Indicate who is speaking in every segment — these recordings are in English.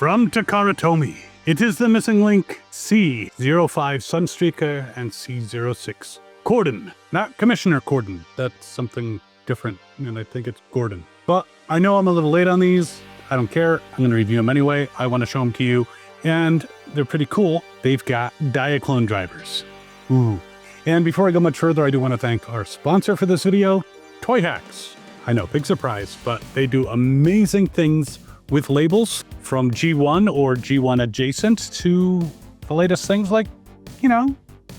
Speaker 1: From Takara Tomy, it is the missing link C05 Sunstreaker and C06 Cordon. Not Commissioner Cordon. That's something different, and I think it's Gordon. But I know I'm a little late on these. I don't care. I'm going to review them anyway. I want to show them to you, and they're pretty cool. They've got Diaclone drivers. Ooh. And before I go much further, I do want to thank our sponsor for this video, Toy Hacks. I know, big surprise, but they do amazing things with labels from G1 or G1 adjacent to the latest things like, you know,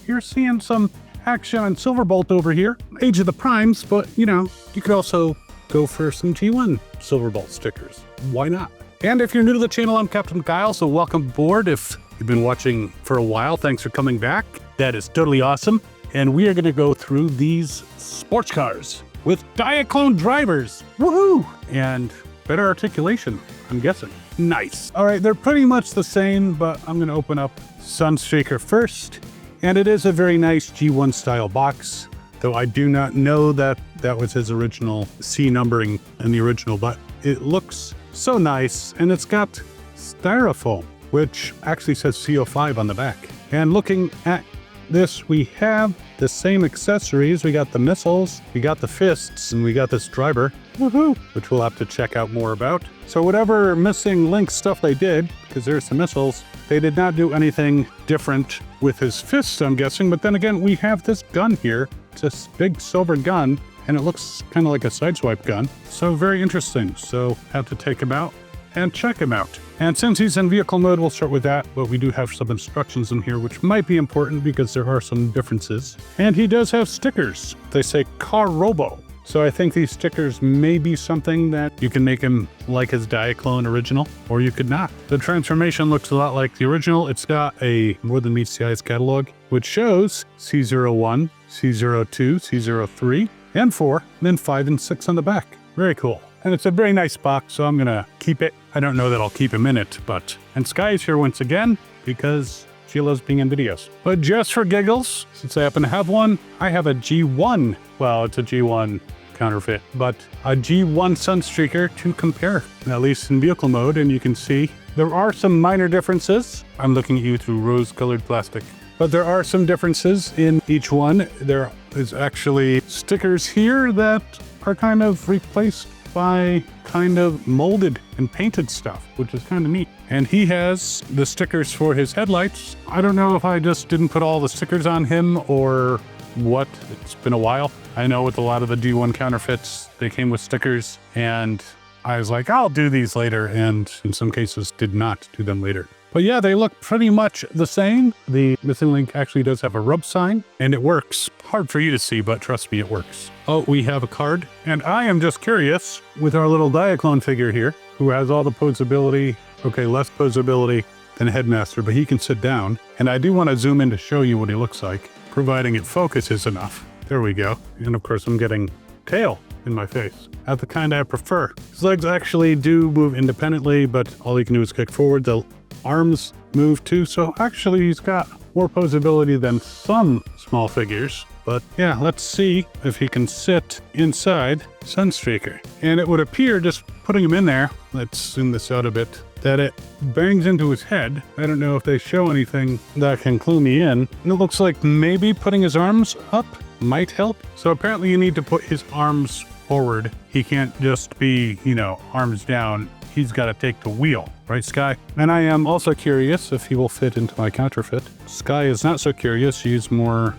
Speaker 1: you're seeing some action on Silverbolt over here, Age of the Primes, but you know, you could also go for some G1 Silverbolt stickers. Why not? And if you're new to the channel, I'm Captain Kyle, so welcome aboard. If you've been watching for a while, thanks for coming back. That is totally awesome. And we are going to go through these sports cars with Diaclone drivers. Woohoo! And better articulation, I'm guessing. Nice. All right, they're pretty much the same, but I'm going to open up Sunstreaker first. And it is a very nice G1 style box, though I do not know that that was his original C numbering in the original, but it looks so nice. And it's got styrofoam, which actually says CO5 on the back. And looking at this, we have the same accessories. We got the missiles, we got the fists, and we got this driver, woohoo, which we'll have to check out more about. So whatever missing link stuff they did, because there's some missiles, they did not do anything different with his fists, I'm guessing. But then again, we have this gun here. It's this big silver gun, and it looks kind of like a sideswipe gun. So very interesting. So have to take him out and check him out. And since he's in vehicle mode, we'll start with that, but we do have some instructions in here which might be important because there are some differences. And he does have stickers. They say Car Robo. So I think these stickers may be something that you can make him like his Diaclone original, or you could not. The transformation looks a lot like the original. It's got a More Than Meets the Eyes catalog, which shows C01, C02, C03, and 4, and then 5 and 6 on the back. Very cool. And it's a very nice box, so I'm gonna keep it. I don't know that I'll keep him in it, but... And Sky is here once again, because she loves being in videos. But just for giggles, since I happen to have one, I have a G1. Well, it's a G1 counterfeit, but a G1 Sunstreaker to compare, at least in vehicle mode, and you can see there are some minor differences. I'm looking at you through rose-colored plastic. But there are some differences in each one. There is actually stickers here that are kind of replaced by kind of molded and painted stuff, which is kind of neat. And he has the stickers for his headlights. I don't know if I just didn't put all the stickers on him or what. It's been a while. I know with a lot of the G1 counterfeits, they came with stickers, and I was like, I'll do these later, and in some cases did not do them later. But yeah, they look pretty much the same. The missing link actually does have a rub sign, and it works. Hard for you to see, but trust me, it works. Oh, we have a card. And I am just curious, with our little Diaclone figure here, who has all the posability, okay, less posability than Headmaster, but he can sit down. And I do want to zoom in to show you what he looks like, providing it focuses enough. There we go. And of course, I'm getting tail in my face. That's the kind I prefer. His legs actually do move independently, but all he can do is kick forward. The arms move too, so actually he's got more posability than some small figures. But yeah, let's see if he can sit inside Sunstreaker. And it would appear, just putting him in there, let's zoom this out a bit, that it bangs into his head. I don't know if they show anything that can clue me in. And it looks like maybe putting his arms up might help. So apparently you need to put his arms forward. He can't just be, you know, arms down. He's got to take the wheel, right, Sky? And I am also curious if he will fit into my counterfeit. Sky is not so curious. She's more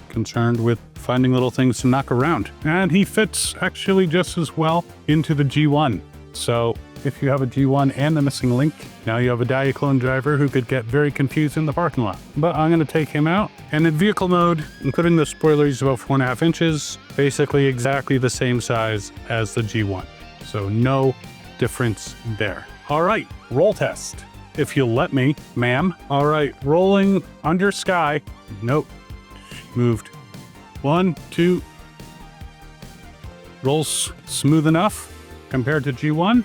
Speaker 1: concerned with finding little things to knock around. And he fits actually just as well into the G1. So if you have a G1 and the missing link, now you have a Diaclone driver who could get very confused in the parking lot. But I'm going to take him out. And in vehicle mode, including the spoiler, he's about 4.5 inches, basically exactly the same size as the G1. So no difference there. All right, roll test. If you'll let me, ma'am. All right, rolling under Sky. Nope, moved. 1, 2. Rolls smooth enough compared to G1.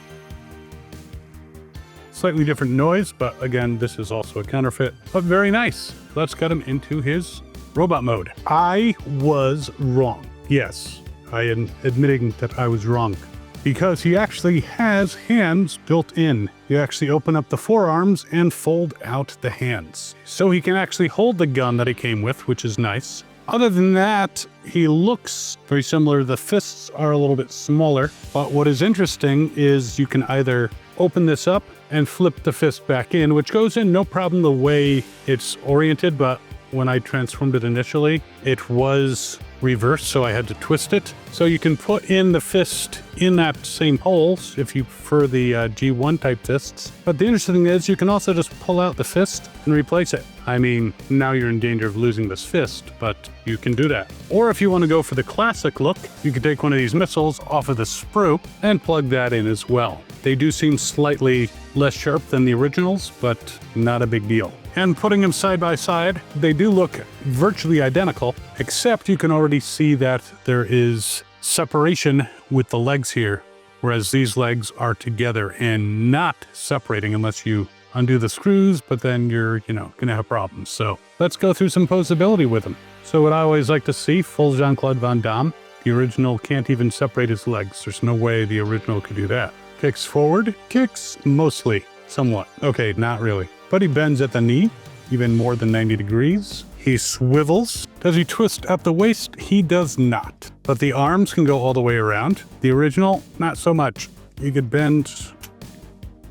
Speaker 1: Slightly different noise, but again, this is also a counterfeit, but very nice. Let's get him into his robot mode. I was wrong. Yes, I am admitting that I was wrong. because he actually has hands built in. You actually open up the forearms and fold out the hands. So he can actually hold the gun that he came with, which is nice. Other than that, he looks very similar. The fists are a little bit smaller, but what is interesting is you can either open this up and flip the fist back in, which goes in no problem the way it's oriented, but when I transformed it initially, it was reversed, so I had to twist it. So you can put in the fist in that same hole if you prefer the G1 type fists. But the interesting thing is you can also just pull out the fist and replace it. I mean, now you're in danger of losing this fist, but you can do that. Or if you want to go for the classic look, you can take one of these missiles off of the sprue and plug that in as well. They do seem slightly less sharp than the originals, but not a big deal. And putting them side by side, they do look virtually identical, except you can already see that there is separation with the legs here, whereas these legs are together and not separating unless you undo the screws, but then you're, gonna have problems. So let's go through some posability with them. So what I always like to see, full Jean-Claude Van Damme. The original can't even separate his legs. There's no way the original could do that. Kicks forward, kicks mostly, somewhat. Okay, not really. But he bends at the knee, even more than 90 degrees. He swivels. Does he twist at the waist? He does not. But the arms can go all the way around. The original, not so much. He could bend.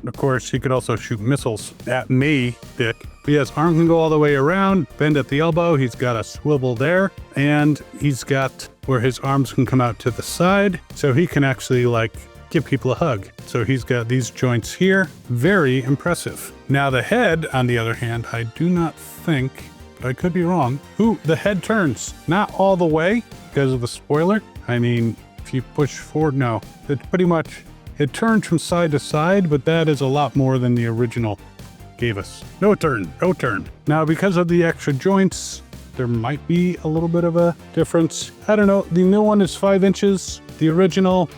Speaker 1: Of course, he could also shoot missiles at me, Dick. But yes, arm can go all the way around, bend at the elbow. He's got a swivel there, and he's got where his arms can come out to the side. So he can actually give people a hug. So he's got these joints here. Very impressive. Now the head, on the other hand, I do not think, but I could be wrong. Ooh, the head turns. Not all the way because of the spoiler. I mean, if you push forward, no. It's pretty much, it turns from side to side, but that is a lot more than the original gave us. No turn. Now, because of the extra joints, there might be a little bit of a difference. I don't know. The new one is 5 inches. The original,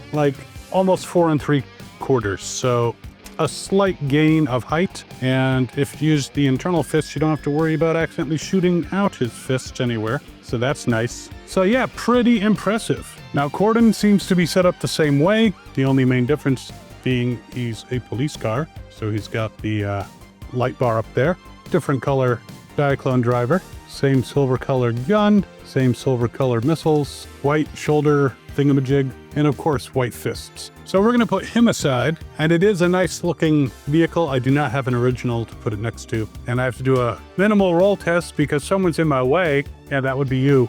Speaker 1: almost 4 3/4. So a slight gain of height. And if you use the internal fist, you don't have to worry about accidentally shooting out his fists anywhere. So that's nice. So yeah, pretty impressive. Now Cordon seems to be set up the same way. The only main difference being he's a police car. So he's got the light bar up there. Different color Diaclone driver. Same silver colored gun. Same silver colored missiles. White shoulder thingamajig. And of course, white fists. So we're going to put him aside, and it is a nice looking vehicle. I do not have an original to put it next to, and I have to do a minimal roll test because someone's in my way. Yeah, that would be you.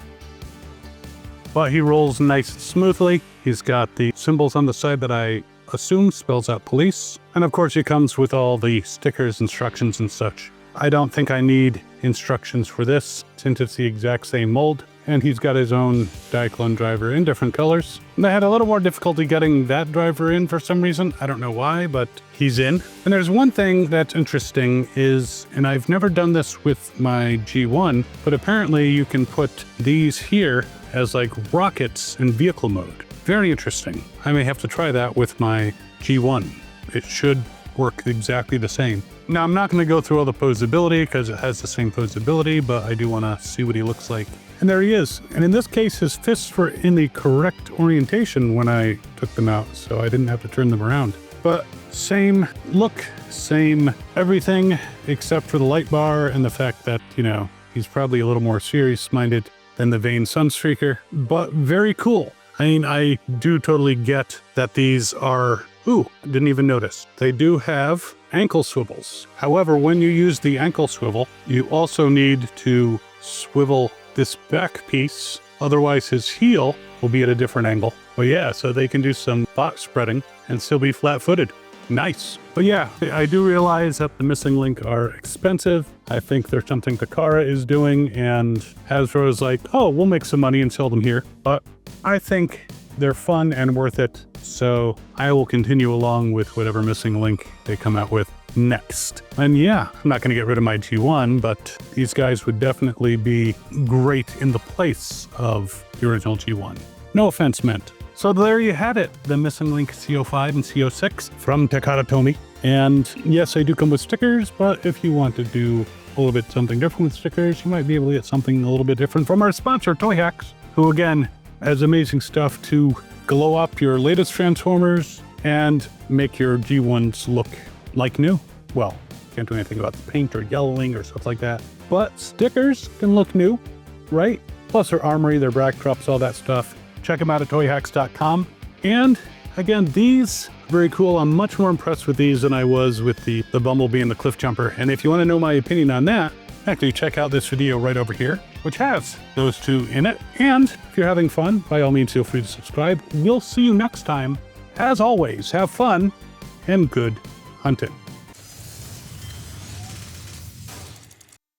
Speaker 1: But he rolls nice and smoothly. He's got the symbols on the side that I assume spells out police. And of course, he comes with all the stickers, instructions, and such. I don't think I need instructions for this since it's the exact same mold. And he's got his own Diaclone driver in different colors. And I had a little more difficulty getting that driver in for some reason. I don't know why, but he's in. And there's one thing that's interesting is, and I've never done this with my G1, but apparently you can put these here as rockets in vehicle mode. Very interesting. I may have to try that with my G1. It should work exactly the same. Now, I'm not going to go through all the posability because it has the same posability, but I do want to see what he looks like. And there he is. And in this case, his fists were in the correct orientation when I took them out, so I didn't have to turn them around. But same look, same everything, except for the light bar and the fact that, he's probably a little more serious-minded than the vain Sunstreaker, but very cool. I mean, I do totally get that these are... Ooh, I didn't even notice. They do have ankle swivels. However, when you use the ankle swivel, you also need to swivel this back piece. Otherwise, his heel will be at a different angle. Well, yeah, so they can do some box spreading and still be flat-footed. Nice. But yeah, I do realize that the missing link are expensive. I think there's something Takara is doing, and Hasbro is like, oh, we'll make some money and sell them here. But I think they're fun and worth it. So I will continue along with whatever missing link they come out with next. And yeah, I'm not going to get rid of my G1, but these guys would definitely be great in the place of the original G1. No offense meant. So there you had it, the missing link CO5 and CO6 from Takara Tomy. And yes, they do come with stickers, but if you want to do a little bit something different with stickers, you might be able to get something a little bit different from our sponsor, Toy Hacks, who again has amazing stuff to glow up your latest Transformers, and make your G1s look like new. Well, can't do anything about the paint or yellowing or stuff like that, but stickers can look new, right? Plus their armory, their backdrops, all that stuff. Check them out at toyhacks.com. And again, these very cool. I'm much more impressed with these than I was with the Bumblebee and the Cliff Jumper. And if you want to know my opinion on that, actually check out this video right over here, which has those two in it. And if you're having fun, by all means, feel free to subscribe. We'll see you next time. As always, have fun and good hunting.